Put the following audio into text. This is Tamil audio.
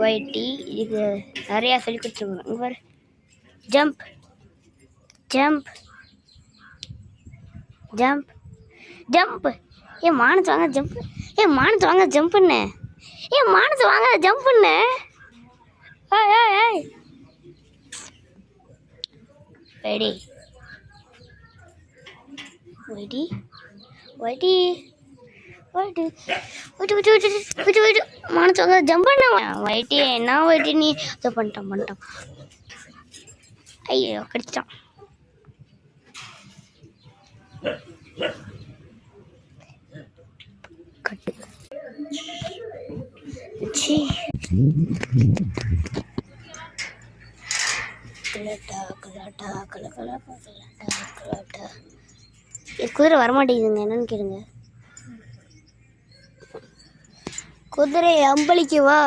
ஒயிட்டி இது நிறையா சொல்லி கொடுத்துருக்கணும். இங்கே பாரு, ஜம்ப் ஜம்ப் ஜம்ப் ஜம்ப். மானத்து வாங்க ஜம்ப். மானத்து வாங்க ஜம்ப் பண்ணு. மானத்து வாங்க ஜம்ப் பண்ணு. Ready wait wait wait wait wait wait wait மானத்து வாங்க ஜம்ப் பண்ண. ஒயிட்டி என்ன ஒயிட்டி நீ இதை பண்ணிட்டான். ஐயோ கடிச்சிட்டான். கட்டு குதிரை வரமாட்டேங்குதுங்க, என்னன்னு கேளுங்க. குதிரை அம்பளிக்கு வா.